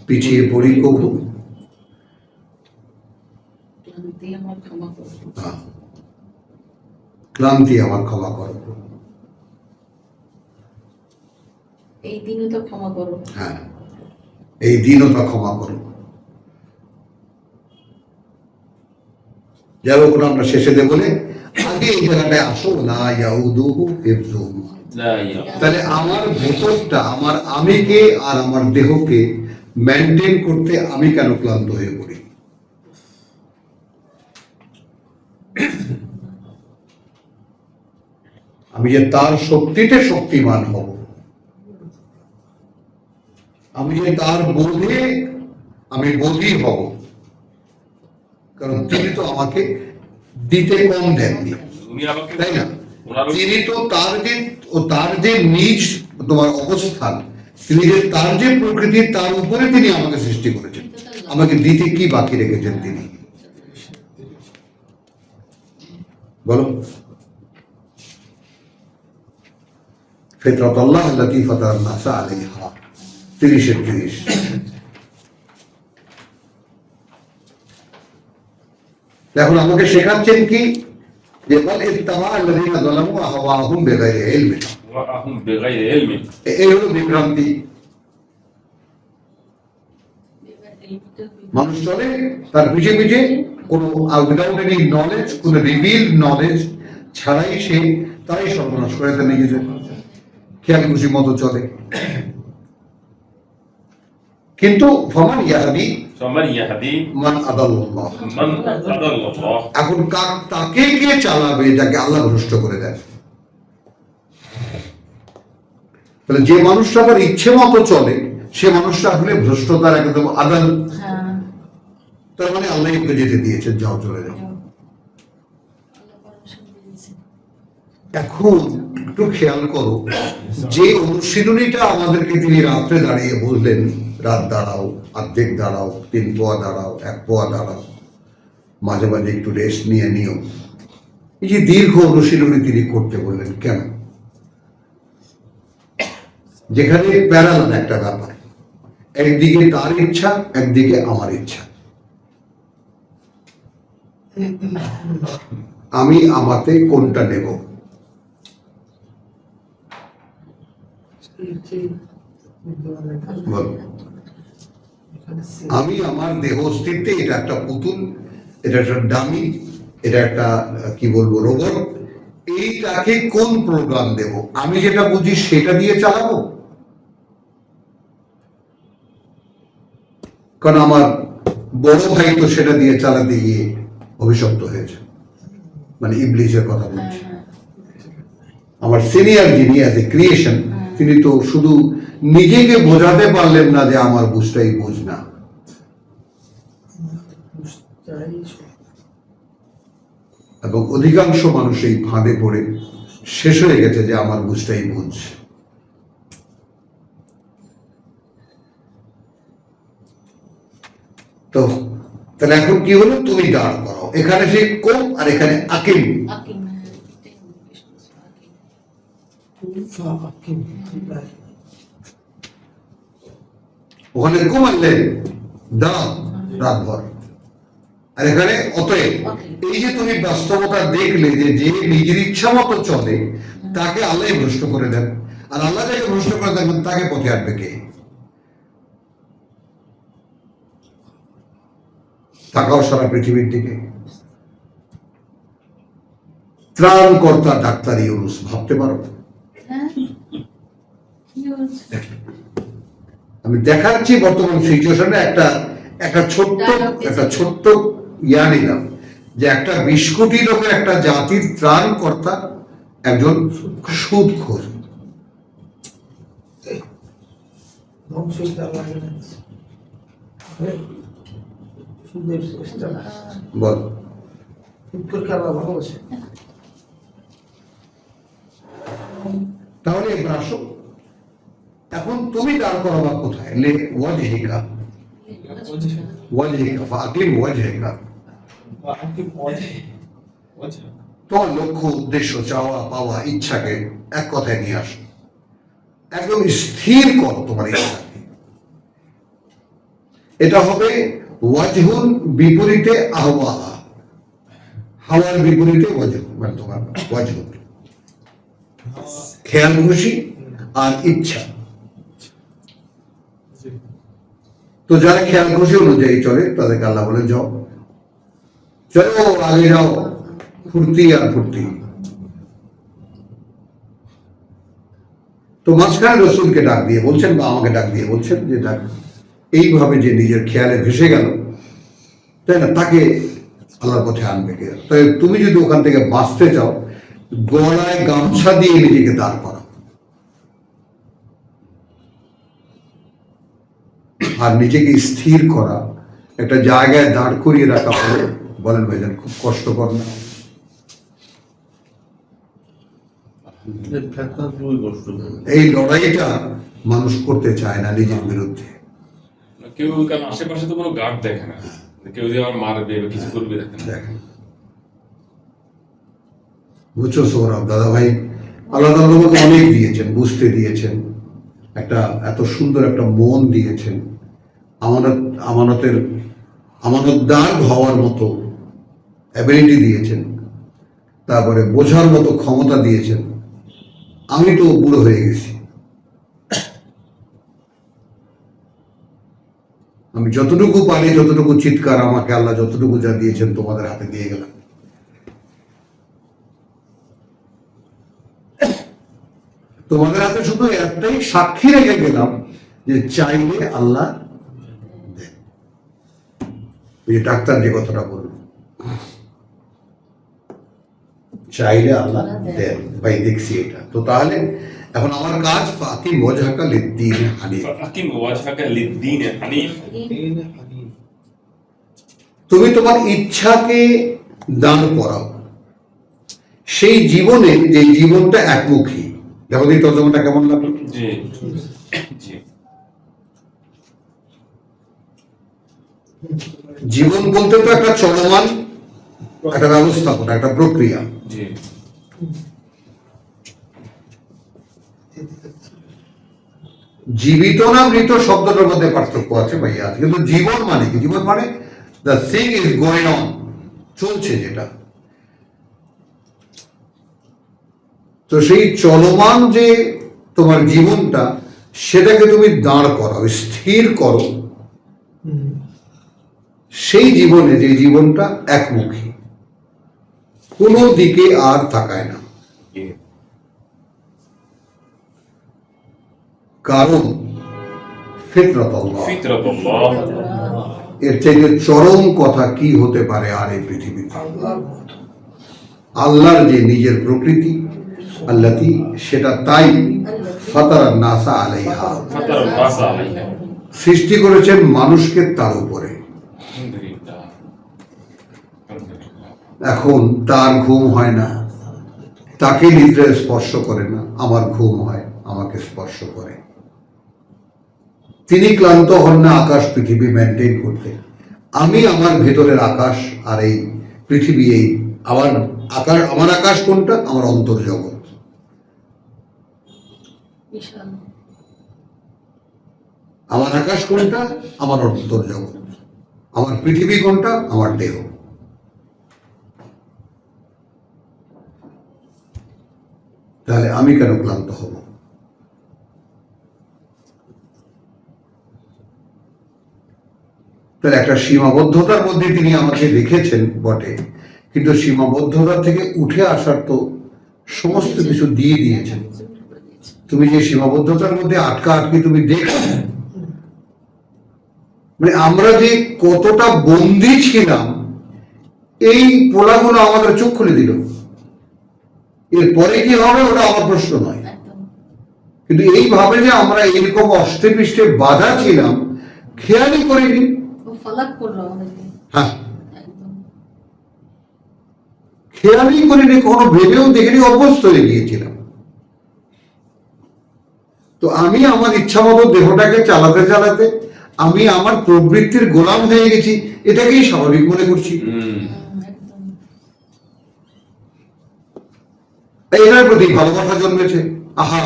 পিছিয়ে পড়ি কবু। ক্লান্তি আমার ক্ষমা করো। হ্যাঁ, ক্লান্তি আমার ক্ষমা করো প্রভু। এই দিনে তো ক্ষমা করো। হ্যাঁ, এই দীনতা ক্ষমা করো। যাই হোক, আমরা শেষে দেব বলে আগে এই জায়গাটায় আসো, লা ইয়াউদুহু হিফযুহুমা। তাহলে আমার ভেতরটা, আমার আমিকে আর আমার দেহকে মেনটেন করতে আমি কেন ক্লান্ত হয়ে পড়ি? আমি যে তার শক্তিতে শক্তিমান হব, আমি যে তার বোধে আমি বোধী হব, কারণ তিনি তো আমাকে দিতে কম দেননি, উনি আমাকে, তাই না? ওনার তিনি তো তার যে নিজ তোমার অবস্থান, তিনি যে তার যে প্রকৃতি, তার উপরে তিনি আমাকে সৃষ্টি করেছেন, আমাকে দিতে কি বাকি রেখেছেন তিনি? বলো। ফিতরাতাল্লাহ আল্লাতী ফাতারান নাসা আলাইহা, 30-এর 30। এখন আমাকে শেখাচ্ছেন কি যে বল ইত্তাবা আল্লাযীনা যালামু আহওয়াহুম বিগাইরি ইলমিন, ওয়াহুম বিগাইরি ইলমিন। এই হলো বিভ্রান্তি। মানুষ চলে তার পিছে পিছে কোনো উইদাউট এনি নলেজ, কোনো রিভিল নলেজ ছাড়াই সে তাই সর্বনাশ করে দেয় নিজেদের, খেয়াল খুশি মতো চলে। কিন্তু ফামান ইয়াহদি ফামান ইয়াহদি মান আদাল্লাহ, মান আদাল্লাহ। এখন তাকে কে চালাবে যাকে আল্লাহ ভ্রষ্ট করে দেন? তাহলে যে মানুষটা তার ইচ্ছে মতো চলে সে মানুষটা আসলে ভ্রষ্টতার একদম আদাল। হ্যাঁ, তার মানে আল্লাহ যেতে দিয়েছেন, যাও চলে যাও। আল্লাহ পারমিশন দিয়েছে। এখন একটু খেয়াল করো, যে অনুশীলনীটা আমাদেরকে তিনি রাত্রে দাঁড়িয়ে বললেন, রাত দাঁড়াও, অর্ধেক দাঁড়াও, 3 পোয়া দাঁড়াও, 1 পোয়া দাঁড়াও, মাঝে মাঝে একটু রেস্ট নিয়ে নিও, এই যে দীর্ঘ অনুশীলনী তিনি করতে বললেন কেন? যেখানে প্যারালাল একটা ব্যাপার, একদিকে তার ইচ্ছা, একদিকে আমার ইচ্ছা। আমি আমাতে কোনটা নেব? বল। আমি আমার দেহ অস্তিত্বে এটা একটা পুতুল, এটা একটা ডামি, এটা একটা কি বলবো রোবট, এইটাকে কোন প্রোগ্রাম দেব? আমি যেটা বুঝি সেটা দিয়ে চালাবো? কারণ আমার বড় ভাই তো সেটা দিয়ে চালাতে গিয়ে অভিশপ্ত হয়েছে, মানে ইবলিসের কথা বলছি। আমার সিনিয়র যিনি অ্যাজ এ ক্রিয়েশন, তিনি তো শুধু নিজেকে বোঝাতে পারলেন না যে আমার বুঝটাই বুঝ না, এবং অধিকাংশ মানুষ এই ফাঁদে পড়ে শেষ হয়ে গেছে যে আমার বুঝটাই বুঝ। তো তাহলে এখন কি হলো? তুমি দাঁড় করো, এখানে সে কোম আর এখানে আকিম। আকিম, হ্যাঁ, এটাই আকিম। ওখানে ঘুমালে দাও রাতভর, আর এখানে অতএব। এই যে তুমি বাস্তবতা দেখলে যে যে নিজের ইচ্ছা মতো চলে তাকে আল্লাহ ভ্রষ্ট করে দেন, আর আল্লাহ যাকে ভ্রষ্ট করে দেন তাকে পথে আনবে কে? তাকাও সারা পৃথিবীর দিকে, ত্রাণকর্তা ডাক্তার ইউনূস, ভাবতে পারো? হ্যাঁ, কি হয়েছে? আমি দেখাচ্ছি বর্তমান সিচুয়েশনে একটা ছোট্ট ইয়া নিলাম যে একটা 20 কোটি লোকের একটা জাতির ত্রাণকর্তা একজন সুদখোর। বল, তাহলে এবার আসো, এখন তুমি দাঁড় করাবা কোথায়? লে ওয়াজহিকা, ওয়াজহিকা ফাকিম ওয়াজহিকা। তোমার লক্ষ্য, উদ্দেশ্য, চাওয়া পাওয়া, ইচ্ছাকে এক কথায় নিয়ে আসো, একদম স্থির করো তোমার ইচ্ছাকে। এটা হবে ওয়াজহুন বিপরীতে আহওয়া, হাওয়ার বিপরীতে ওয়াজহুন, মানে তোমার ওয়াজহুন খেয়াল খুশি আর ইচ্ছা। তো যারা খেয়াল খুশি অনুযায়ী চলে তাদেরকে আল্লাহ বলে যাও, চলো আগে যাও, ফুর্তি আর ফুর্তি। তো মাঝখানে রসুলকে ডাক দিয়ে বলছেন, বা আমাকে ডাক দিয়ে বলছেন যে ডাক এইভাবে যে নিজের খেয়ালে ভেসে গেল, তাই না, তাকে আল্লাহর পথে আনবে কে? তাই তুমি যদি ওখান থেকে বাঁচতে চাও, গলায় গামছা দিয়ে নিজেকে দাঁড় করা, আর নিজেকে স্থির করা, একটা জায়গায় দাঁড় করিয়ে রাখা হলে বলেন ভাইজান খুব কষ্টকর না? এই লড়াইটা মানুষ করতে চায় না নিজের বিরুদ্ধে। কেউ, কারণ আশেপাশে তো কোনো গার্ড দেখে না, কেউ যে আমার মারবে বা কিছু করবে দেখে না। দেখেন, বুঝছো সৌরভ দাদা ভাই, আল্লাহ তাআলা তোমাকে অনেক দিয়েছেন, বুঝতে দিয়েছেন, একটা এত সুন্দর একটা মন দিয়েছেন, আমানতদার হওয়ার মতো অ্যাবিলিটি দিয়েছেন, তারপরে বোঝার মতো ক্ষমতা দিয়েছেন। আমি তো বুড়ো হয়ে গেছি, আমি যতটুকু পারি, যতটুকু চিৎকার আমাকে আল্লাহ যতটুকু যা দিয়েছেন তোমাদের হাতে দিয়ে গেলাম। তোমাদের হাতে শুধু একটাই সাক্ষী রেখে গেলাম যে চাইলে আল্লাহ দেন। ওই যে ডাক্তার যে কথাটা বলল, চাইলে আল্লাহ দেন, ভাই দেখছি এটা। তো তাহলে এখন আমার কাজ ফাকিম ওয়াজহাকা লিদ্দীন হানিফ, ফাকিম ওয়াজহাকা লিদ্দীন হানিফ। তুমি তোমার ইচ্ছাকে দান করাও সেই জীবনে যে জীবনটা একমুখী। দেখো এই তর্জমাটা কেমন লাগলো? জি জি। জীবন বলতে তো একটা চলমান একটা ব্যবস্থাপনা, একটা প্রক্রিয়া। জি জীবিত না মৃত শব্দটার মধ্যে পার্থক্য আছে ভাইয়া, কিন্তু জীবন মানে কি? জীবন মানে the thing is going on, চলছে যেটা। তো সেই চলমান যে তোমার জীবনটা, সেটাকে তুমি দাঁড় করাও, স্থির করো সেই জীবনে যে জীবনটা একমুখী, কোনো দিকে আর তাকায় না। জি। কারণ ফিতরাতুল্লাহ, ফিতরাতুল্লাহ। এর থেকে চরম কথা কি হতে পারে আর এই পৃথিবীতে? আল্লাহর যে নিজের প্রকৃতি আল্লাতি, সেটা তাই ফাতারান নাসা আলাইহা, ফাতারান নাসা আলাইহা, সৃষ্টি করেছেন মানুষকে তার উপরে। আলহামদুলিল্লাহ। এখন তার ঘুম হয় না, তাকে নিদ্রায় স্পর্শ করে না, আমার ঘুম হয়, আমাকে স্পর্শ করে। তিনি ক্লান্ত হন না আকাশ পৃথিবী মেনটেন করতে। আমি আমার ভেতরের আকাশ আর এই পৃথিবী, এই আমার আকাশ কোনটা? আমার অন্তর্জগৎ। বিশাল। আমার আকাশ কোনটা? আমার অন্তর্জগৎ। আমার পৃথিবী কোনটা? আমার দেহ। তাহলে আমি কেন ক্লান্ত হব? তাহলে একটা সীমাবদ্ধতার মধ্যে তিনি আমাকে রেখেছেন বটে, কিন্তু সীমাবদ্ধতা থেকে উঠে আসার তো সমস্ত কিছু দিয়ে দিয়েছেন। তুমি যে সীমাবদ্ধতার মধ্যে আটকি তুমি দেখো, মানে আমরা যে কতটা বন্দী ছিলাম, এই পোলাগুলো আমাদের চোখ খুলে দিল। এরপরে কি হবে ওটা আমার প্রশ্ন নয়, একদম। কিন্তু এইভাবে যে আমরা এরকম অষ্টে পৃষ্ঠে বাধা ছিলাম, খেয়ালই করিনি। ও ফালাক করলো আমাদেরকে। হ্যাঁ, একদম। খেয়ালই করিনি, কখনো ভেবেও দেখিনি, অভ্যস্ত হয়ে গিয়েছিলাম। তো আমি আমার ইচ্ছা মতো দেহটাকে চালাতে চালাতে আমি আমার প্রবৃত্তির গোলাম হয়ে গেছি, এটাকেই স্বাভাবিক মনে করছি। একদম। এটার প্রতি ভালোবাসা জন্মেছে, আহা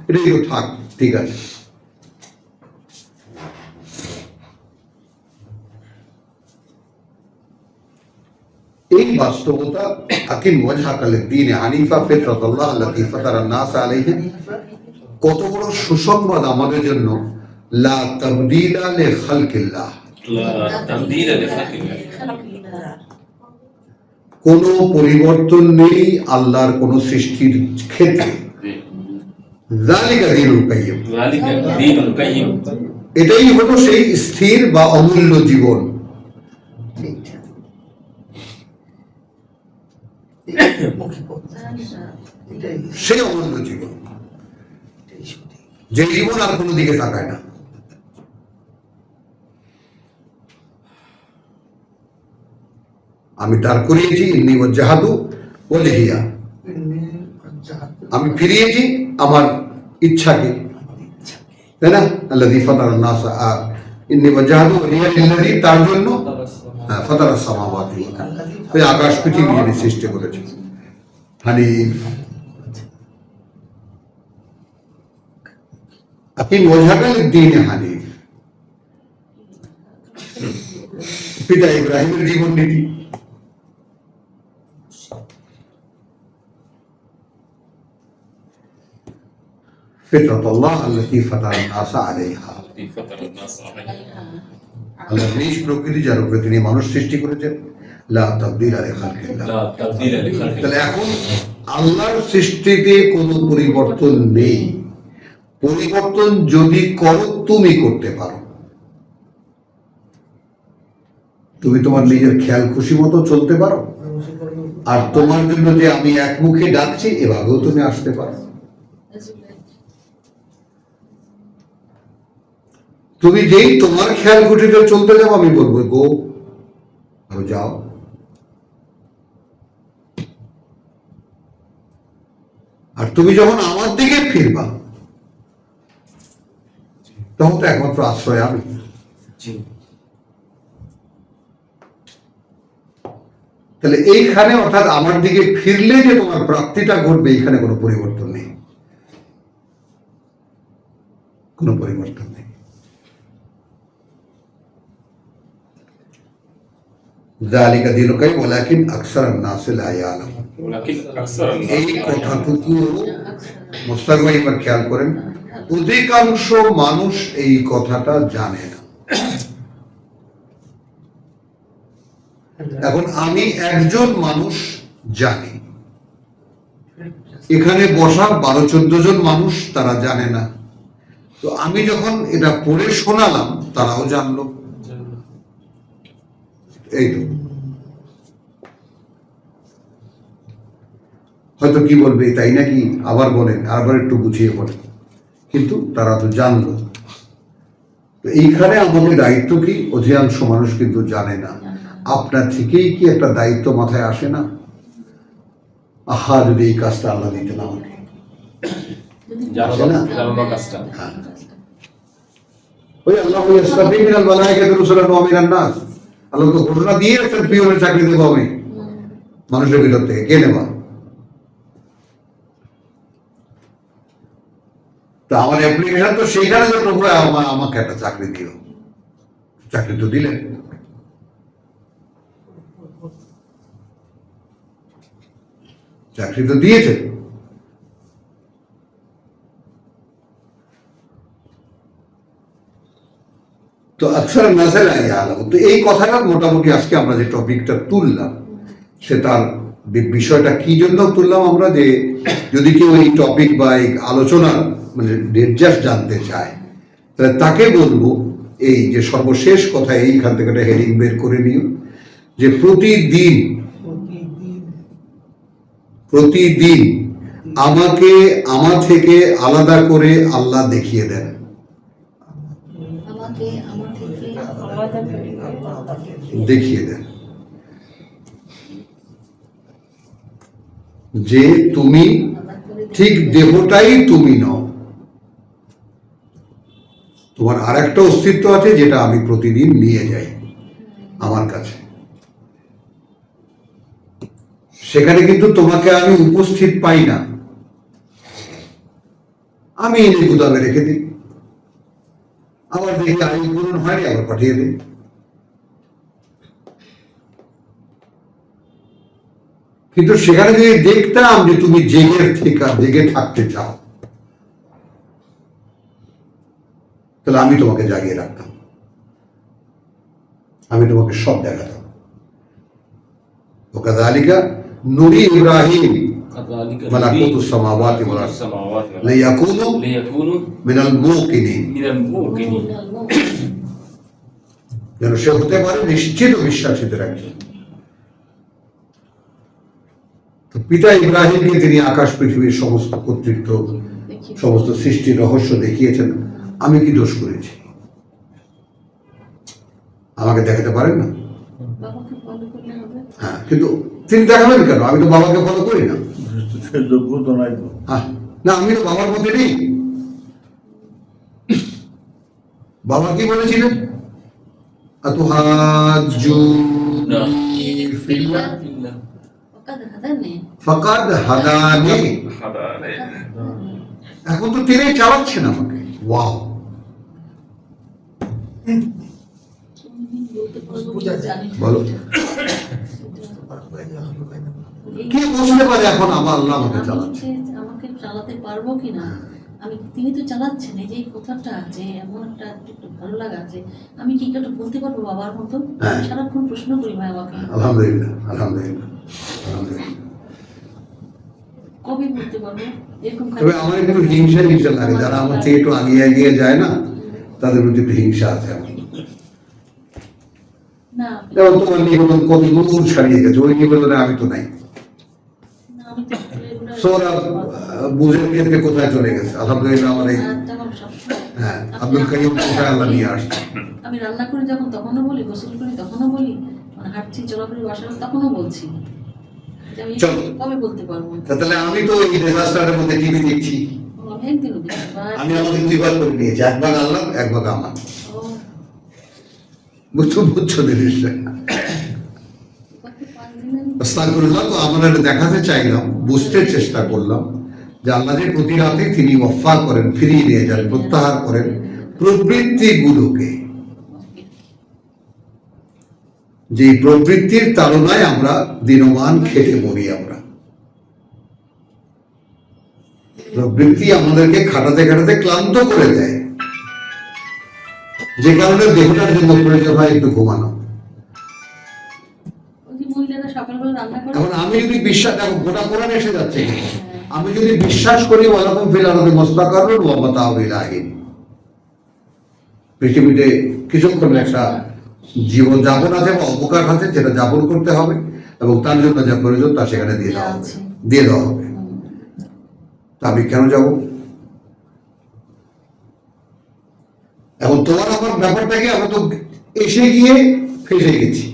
এটাই তো থাক, ঠিক আছে। এই বাস্তবতা, আকিম ওয়াজহাকা লিদ্দীন হানিফা ফিতরাতুল্লাহ আল্লাতী ফাতারান নাস আলাইহা, কত বড় সুসংবাদ আমাদের জন্য। লা তাবদীলা লিখালকিল্লাহ, লা তাবদীলা লিখালকিল্লাহ, কোনো পরিবর্তন নেই আল্লাহর কোনো সৃষ্টির ক্ষেত্রে। যালিকা দীনুল কাইয়্যিম, যালিকা দীনুল কাইয়্যিম। এটাই হলো সেই স্থির বা অমূল্য জীবন। সেই অমূল্য জীবন, যে জীবন আর কোনো দিকে তাকায় না। আমি দাঁড় করিয়েছি ইন্নী ওয়াজহাতু ওয়াজহিয়া, আমি ফিরিয়েছি আমার ইচ্ছাকে, তাই না? আল্লাযী ফাতারান নাস, ইন্নী ওয়াজহাতু ওয়াজহিয়া লিল্লাযী, তার জন্য ফাতারাস সামাওয়াতি, ওই আকাশ পৃথিবী যিনি সৃষ্টি করেছেন। হানিফ, আকিম ওয়াজহাকা লিদ-দীন হানিফ, পিতা ইব্রাহিমের জীবন নীতি। ফিতরাতাল্লাহ আল্লাতী ফাতারান নাসা আলাইহা, আল্লাহর নিজ প্রকৃতি যার উপরে তিনি মানুষ সৃষ্টি করেছেন। লা তাবদীলা লিখালকিল্লাহ, লা তাবদীলা লিখালকিল্লাহ। তাহলে এখন আল্লাহর সৃষ্টিতে কোনো পরিবর্তন নেই। পরিবর্তন যদি করো তুমি করতে পারো। তুমি তোমার নিজের খেয়াল খুশি মতো চলতে পারো, আর তোমার জন্য যে আমি এক মুখে ডাকছি এভাবেও তুমি আসতে পারো। তুমি যেই তোমার খেয়াল খুশিতে চলতে যাও আমি বলবো গো, আরো যাও। আর তুমি যখন আমার দিকে ফিরবা তখন তো একমাত্র আশ্রয় আমি। তাহলে এইখানে অর্থাৎ আমার দিকে ফিরলে যে তোমার প্রাপ্তিটা ঘটবে এইখানে কোনো পরিবর্তন নেই, কোনো পরিবর্তন নেই। যালিকা দীনুকা ওয়ালাকিন আকসারান নাস লা ইয়ালামুন। ওয়ালাকিন আকসারান নাস এই কথাটুকু মুস্তাক ভাই এবার খেয়াল করেন, অধিকাংশ মানুষ এই কথাটা জানে না। এখন আমি একজন মানুষ জানি, এখানে বসা 12-14 জন মানুষ তারা জানে না। তো আমি যখন এটা পড়ে শোনালাম তারাও জানলো। এই তো হয়তো কি বলবে তাই নাকি, আবার বলেন, আবার একটু গুছিয়ে বলেন, কিন্তু তারা তো জানলো। তো এইখানে আমাদের দায়িত্ব কি, অধিকাংশ মানুষ কিন্তু জানে না। আপনার থেকেই কি একটা দায়িত্ব মাথায় আসে না, আহা যদি এই কাজটা আল্লাহ দিতেন আমাকে। জানানোর কাজটা। ওই আল্লাহ ইয়াসতাফি মিনাল মালায়েকাতি রুসুলান ওয়া মিনান নাস, আল্লাহ তো ঘোষণা দিয়ে একটা পিয়নের চাকরি দেবো আমি মানুষের ভিতর থেকে, কে নেবা? তো আমার অ্যাপ্লিকেশন তো সেইখানে যে প্রভু আমাকে একটা চাকরি দিল, চাকরি তো দিলেন। চাকরি তো দিয়েছে। তো আকসার নাসেল আলাম। তো এই কথাটা মোটামুটি আজকে আমরা যে টপিকটা তুললাম সে তার বিষয়টা কি জন্য তুললাম আমরা, যে যদি কেউ এই টপিক বা এই আলোচনার মানে নির্যাস জানতে চায় তাহলে তাকে বলবো এই যে সর্বশেষ কথা, এইখান থেকে একটা হেডিং বের করে নিও যে প্রতিদিন আমাকে আমার থেকে আলাদা করে আল্লাহ দেখিয়ে দেন। দেখিয়ে দেন যে তুমি ঠিক দেহটাই তুমি নও, তোমার আর একটা অস্তিত্ব আছে যেটা আমি প্রতিদিন নিয়ে যাই আমার কাছে। সেখানে কিন্তু তোমাকে আমি উপস্থিত পাই না, আমি এনে গুদামে রেখে দিই, আবার দেখি আয়ু পূরণ হয়নি আবার পাঠিয়ে দিই। কিন্তু সেখানে যদি দেখতাম যে তুমি জেগে থাকতে চাও তাহলে আমি তোমাকে জাগিয়ে রাখতাম, আমি তোমাকে সব দেখাতাম। ওকাযালিকা নুরি ইব্রাহিম মালাকুতুস সামাওয়াতি ওয়াল আরদ লিয়াকুনু মিনাল মুকিনিন, যেন সে হতে পারে নিশ্চিত বিশ্বাসীদের একজন। তো পিতা ইব্রাহিমকে তিনি আকাশ পৃথিবীর সমস্ত কর্তৃত্ব, সমস্ত সৃষ্টির রহস্য দেখিয়েছেন। আমি কি দোষ করেছি? আমাকে দেখাতে পারেন না? হ্যাঁ, কিন্তু তিনি দেখাবেন কেন? আমি তো বাবাকে ফলো করি না। না, আমি তো বাবার মধ্যে নেই। বাবা কি বলেছিলেন? ফাকাদ হাদানি। এখন তো তিনি চালাচ্ছেন আমাকে, ওয়াও, বলতে পারবো বুঝা কিনা যায়। জানি না। বলো। কে বুঝতে পারে এখন আমার আল্লাহ আমাকে আমি চালাচ্ছে? যে আমাকে চালাতে পারবো কিনা, আমি তিনি তো চালাচ্ছেন, এই যে এই কথাটা যে এমন একটা একটু ভালো লাগা যে আমি কি একটু বলতে পারবো বাবার মতো, হ্যাঁ। সারাক্ষণ প্রশ্ন করি ভাই আমাকে আলহামদুলিল্লাহ, আলহামদুলিল্লাহ, আলহামদুলিল্লাহ। কবে বলতে পারবো এরকম তবে আমার একটু হিংসা হিংসা লাগে, যারা আমার থেকে একটু আগিয়ে এগিয়ে যায় না, তাদের প্রতি একটু হিংসা আছে আমার। না যেমন তোমার নিবেদন কত দূর ছাড়িয়ে গেছে, ওই নিবেদনে আমি তো নাই। না, আমি তো এগুলো- সোরা বুঝের ক্ষেত্রে কোথায় চলে গেছে, আলহামদুলিল্লাহ আমার এই আর তখন সবসময় হ্যাঁ আব্দুল কাইয়ুম কোথায় আল্লাহ নিয়ে আসছে। আমি রান্না করি যখন তখনও বলি, গোসল করি তখনও বলি, মানে হাঁটছি চলাফেরি বাসা তখনও বলছি যে আমি চলো। কবে বলতে পারবো। তাহলে আমি তো এই ডিজাস্টারের মধ্যে টিভি দেখছি, আমি একদিনও দেখি বা- আমি আমাকে দুই ভাগ করে নিয়েছি, এক ভাগ আল্লাহ, এক ভাগ আমার। ও, বুঝছো বুঝছো জিনিসটা। কত 5 দিনের আস্তাগফিরুল্লাহ। তো আমরা এটা দেখাতে চাইলাম, বুঝতে চেষ্টা করলাম যে আল্লাহ যে প্রতি রাতে তিনি ওয়াফা করেন, ফিরিয়ে নিয়ে যান, প্রত্যাহার করেন প্রবৃত্তিগুলোকে, যে প্রবৃত্তির তাড়নায় আমরা দিনমান খেটে মরি। আমরা প্রবৃত্তি আমাদেরকে খাটাতে খাটাতে ক্লান্ত করে দেয়, যে কারণে দেহটার জন্য প্রয়োজন হয় একটু ঘুমানো। ওই যে মহিলারা সকালবেলা রান্না করে এখন আমি যদি বিশ্বাস, দেখো গোটা কোরআন এসে যাচ্ছে, আমি যদি বিশ্বাস করি ওয়ালাকুম ফিল আরদি মুস্তাকাররুন ওয়া মাতাউন ইলা হিন, পৃথিবীতে কিছুক্ষণের একটা জীবন যাপন আছে বা অবকাশ আছে, যেটা যাপন করতে হবে এবং তার জন্য যা প্রয়োজন তা সেখানে দিয়ে দেওয়া হবে, দিয়ে দেওয়া হবে। তা আমি কেন যাব? এখন তোমার আমার ব্যাপারটা কি, আমরা তো এসে গিয়ে ফেসে গেছি।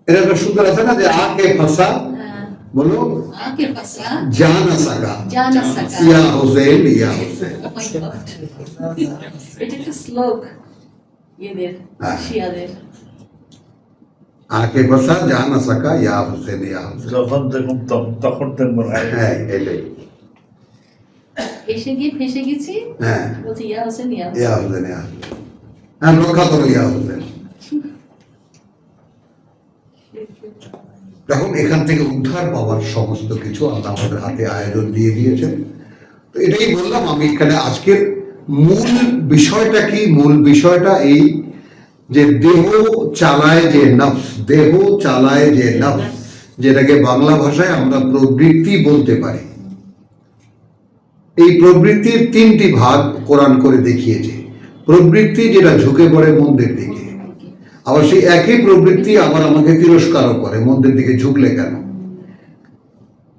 এটা একটা সুন্দর আছে না যে আকে ফাঁসা, হ্যাঁ, বলো আকে পাসা যা না সাকা, জানা সাকা। ইয়া হোসেন, ইয়া হোসেন। Oh my God! এটা একটা শ্লোক এদের হ্যাঁ। শিয়াদের। আকে ফাঁসা যা না সাকা, ইয়া হোসেন, ইয়া হোসেন। যখন দেখুন তখন দেখবেন হ্যাঁ এটাই, এসে গিয়ে ফেসে গেছি, হ্যাঁ বলছি ইয়া হোসেন ইয়া হোসেন। ইয়া হোসেন, ইয়া হোসেন। হ্যাঁ রক্ষা করো ইয়া হোসেন। এখন এখান থেকে উদ্ধার পাওয়ার সমস্ত কিছু আল্লাহ আমাদের হাতে আয়োজন দিয়ে দিয়েছেন। তো এটাই বললাম আমি এখানে আজকের মূল বিষয়টা কি, মূল বিষয়টা এই যে দেহ চালায় যে নফস, দেহ চালায় যে নফস, যেটাকে বাংলা ভাষায় আমরা প্রবৃত্তি বলতে পারি। এই প্রবৃত্তির 3টি ভাগ কোরআন করে দেখিয়েছে। প্রবৃত্তি যেটা ঝুঁকে পড়ে মন্দের দিকে, আবার সেই একই প্রবৃত্তি আবার আমাকে তিরস্কারও করে, মন্দের দিকে ঝুঁকলে কেন।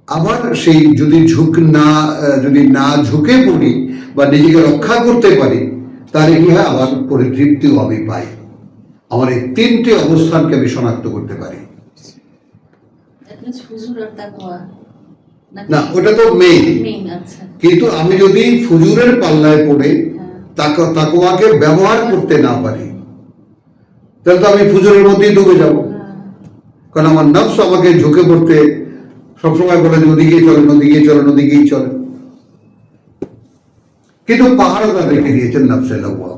আবার সেই যদি না ঝুঁকে পড়ি বা নিজেকে রক্ষা করতে পারি, তাহলে কি হয়, আবার পরিতৃপ্তিও আমি পাই। আমার এই 3টে অবস্থানকে আমি শনাক্ত করতে পারি। That means হুজুর আর তাকওয়া। নাকি? না, ওটা তো মেইন। Main, আচ্ছা। কিন্তু আমি যদি ফুজুরের পাল্লায় পড়ে তাকওয়াকে ব্যবহার করতে না পারি, তাহলে তো আমি ফুজুরের মধ্যেই ডুবে যাব। কারণ আমার নফস আমাকে ঝুঁকে পড়তে সবসময় বলে যে ওদিকেই চলে, নদীকেই চলে, নদীকেই চলে। কিন্তু পাহাড়টা রেখে দিয়েছেন নফসে লাওয়ামা,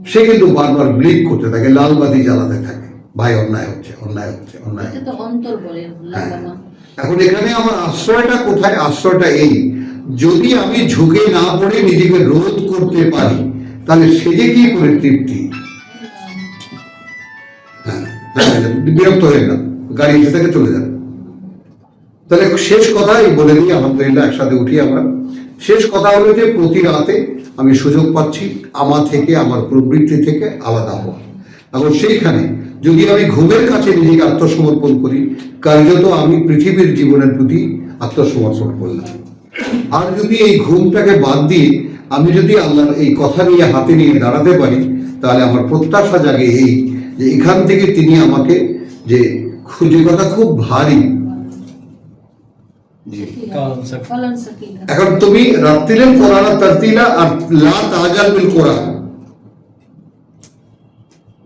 সে কিন্তু বারবার ব্লিক করতে থাকে, লাল বাতি জ্বালাতে থাকে, ভাই অন্যায় হচ্ছে, অন্যায় হচ্ছে, অন্যায় এটা হচ্ছে। তো অন্তর বলে হ্যাঁ। লাগামা। এখন এখানে আমার আশ্রয়টা কোথায়? আশ্রয়টা এই, যদি আমি ঝুঁকে না পড়ে নিজেকে রোধ করতে পারি, তাহলে সেজে কি পরিতৃপ্তি। হ্যাঁ, বিরক্ত হয়ে না, গাড়ি এসে থেকে চলে যান। তাহলে শেষ কথাই বলে দিই, আলহামদুলিল্লাহ একসাথে উঠি আমরা। শেষ কথা হলো যে প্রতি রাতে আমি সুযোগ পাচ্ছি আমার থেকে, আমার প্রবৃত্তি থেকে আলাদা হওয়া। এখন সেইখানে যদি আমি ঘুমের কাছে নিজেকে আত্মসমর্পণ করি, কার্যত আমি পৃথিবীর জীবনের প্রতি আত্মসমর্পণ করলাম। আর যদি এই ঘুমটাকে বাদ দিয়ে আমি যদি আল্লাহর এই কথা নিয়ে হাতে নিয়ে দাঁড়াতে পারি, তাহলে আমার প্রত্যাশা জাগে এই যে এখান থেকে তিনি আমাকে যে খুঁজে কথা খুব ভারী। ফলন সাকিলা। এখন তুমি রাত্রিলের কোরআন তারতিলা আর লা তাজাল বিল কোরআন,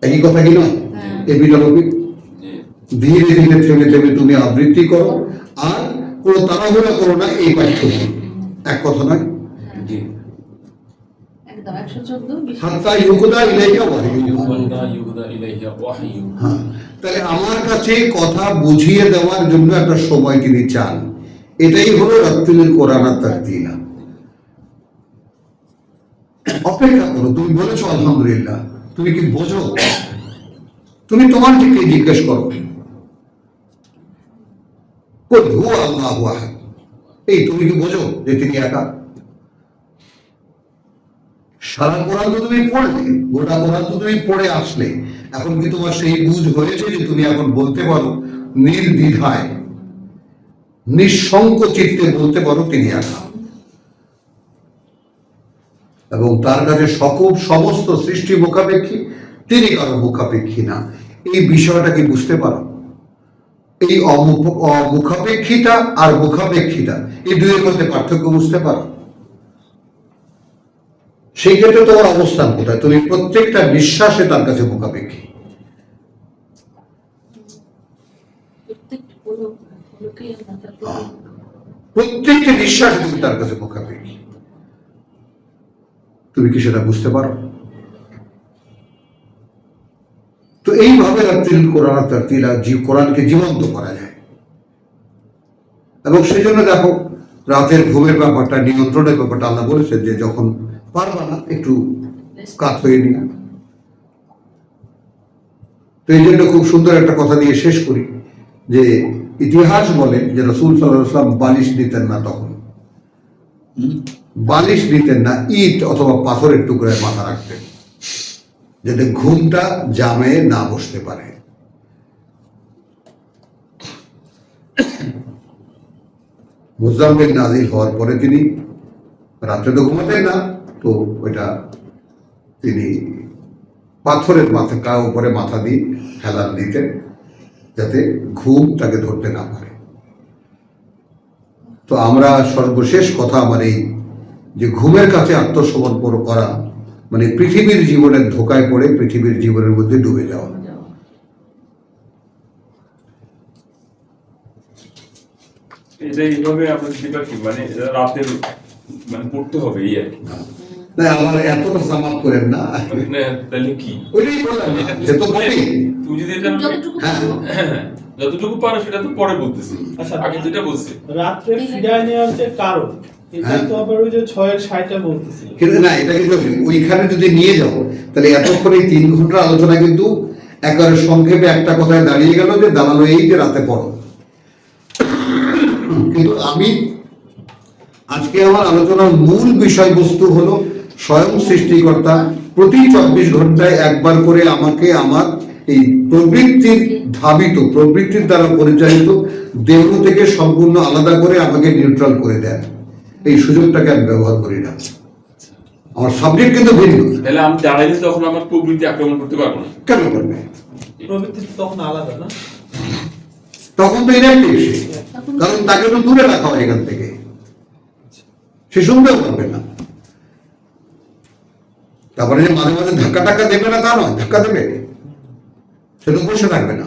একই কথা কি নয়? হ্যাঁ। এই বিটালবি ধীরে ধীরে থেমে থেমে তুমি আবৃত্তি করো, আর কোনো তাড়াহুড়া করো না, এই পাঠ্য এক কথা নয়। জি দাও 114 হাত্তা ইউকুদা ইলাইকা ওয়াহিয়ু। ইউদা ইলাইহি ওয়াহিয়ু। হ্যাঁ, তাহলে আমার কাছে কথা বুঝিয়ে দেওয়ার জন্য একটা সময় তিনি চান। এটাই হলো রাত্তিলুল কোরআন তারতিলা। অপেক্ষা করো, তুমি বলেছো আলহামদুলিল্লাহ, তুমি কি বোঝো? তুমি তোমার দিকে জিজ্ঞেস করো, কুল হুয়া আল্লাহু আহাদ, এই তুমি কি বোঝো যে তিনি একা? সারা কোরআন তো তুমি পড়লে, গোটা কোরআন তো তুমি পড়ে আসলে, এখন কি তোমার সেই বুঝ হয়েছে যে তুমি এখন বলতে পারো নির্দ্বিধায়, নিঃসংক চিত্তে বলতে পারো তিনি একা, এবং তার কাছে সমস্ত সৃষ্টি মুখাপেক্ষী, তিনি কারো মুখাপেক্ষী না। এই বিষয়টা কি বুঝতে পারো? এই অমুখাপেক্ষিতা আর মুখাপেক্ষিতা, এই দুইয়ের মধ্যে পার্থক্য বুঝতে পারো? সেই ক্ষেত্রে তোমার অবস্থান কোথায়? তুমি প্রত্যেকটা নিঃশ্বাসে তার কাছে মুখাপেক্ষী। প্রত্যেকটা নিঃশ্বাসে তুমি তার কাছে মুখাপেক্ষী। তুমি কি সেটা বুঝতে পারো? তো এইভাবে রাত্রিল কোরআন তারতিলা, কোরআনকে জীবন্ত করা যায়। এবং সেই জন্য দেখো, রাতের ঘুমের ব্যাপারটা, নিয়ন্ত্রণের ব্যাপারটা আল্লাহ বলেছেন যে যখন পারবা না একটু কাত হয়ে নিও। তো এই জন্য খুব সুন্দর একটা কথা দিয়ে শেষ করি, যে ইতিহাস বলে যে রাসূল সাল্লাল্লাহু আলাইহি ওয়াসাল্লাম বালিশ নিতেন না, তখন বালিশ নিতেন না, ইট অথবা পাথরের টুকরায় মাথা রাখতেন যাতে ঘুমটা জামে না বসতে পারে। মুজাম্মিল নাজিল হওয়ার পরে তিনি রাত্রে তো ঘুমাতেন না, তো ওইটা তিনি পাথরের মাথা উপরে মাথা দিয়ে হেলান দিতেন যাতে ঘুম তাকে ধরতে না পারে। তো আমরা সর্বশেষ কথা আমার এই যে ঘুমের কাছে আত্মসমর্পণ করা মানে পৃথিবীর জীবনের ধোকায় পড়ে পৃথিবীর জীবনের মধ্যে ডুবে যাওয়া। এটা এইভাবে আমরা দিতে পারি, মানে রাতের মানে পড়তে হবে এই আর কি। না, আমার এতটা সামাপ করেন না, তাহলে কি ওইটাই বললাম, সে তো বটেই। তুমি যদি এটা যতটুকু হ্যাঁ। পারো। যতটুকু পারো সেটা তো পরে বলতেছি, আচ্ছা, আগে যেটা বলছি। রাত্রে ফিরায় নেওয়ার যে কারণ, এটা হ্যাঁ। তো আবার ওই যে 6:60 বলতেছিল। কিন্তু না, এটা কিন্তু ওইখানে যদি নিয়ে যাও তাহলে এতক্ষণ এই 3 ঘন্টার আলোচনা কিন্তু একেবারে সংক্ষেপে একটা কথায় দাঁড়িয়ে গেল যে দাঁড়ালো এই যে রাতে পড়ো। কিন্তু আমি আজকে আমার আলোচনার মূল বিষয়বস্তু হলো স্বয়ং সৃষ্টিকর্তা প্রতি 24 ঘন্টায় একবার করে আমাকে আমার এই প্রবৃত্তির দ্বারা পরিচালিত দেহ থেকে সম্পূর্ণ আলাদা করে আমাকে নিউট্রাল করে দেন। এই সুযোগটাকে আমি ব্যবহার করি না। আমার সাবজেক্ট কিন্তু ভিন্ন। তাহলে আমি দাঁড়াইলে তখন আমার প্রবৃত্তি আক্রমণ করতে পারবো না। কেন করবে? প্রবৃত্তি তো তখন আলাদা না? তখন তো ইনঅ্যাক্টিভ সে, কারণ তাকে তো দূরে রাখা হয় এখান থেকে, সে শুনতেও পারবে না। তারপরে যে মাঝে মাঝে ধাক্কা দেবে না তা নয়, ধাক্কা দেবে, সে তো বসে থাকবে না।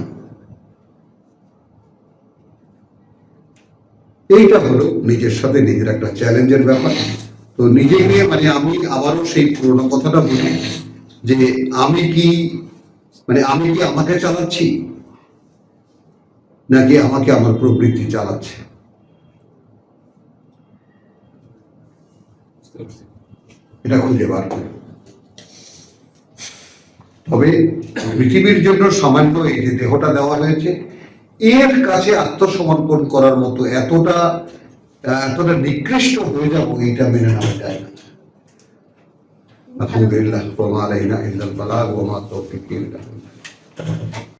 এইটা হলো নিজের সাথে নিজের একটা চ্যালেঞ্জের ব্যাপার। তো নিজে নিয়ে মানে আমি আবারও সেই পুরোনো কথাটা বলি যে আমি কি আমাকে চালাচ্ছি নাকি আমাকে আমার প্রবৃত্তি চালাচ্ছে? এটা খুঁজে বার করি। তবে পৃথিবীর জন্য সামান্য এই যে দেহটা দেওয়া হয়েছে, এর কাছে আত্মসমর্পণ করার মতো এতটা নিকৃষ্ট হয়ে যাবো, এইটা মেনে নেওয়া যায় না। আলহামদুলিল্লাহ, ওয়া মা আলাইনা ইল্লাল বালাগ ওয়া মা তাওফীকি ইল্লা বিল্লাহ।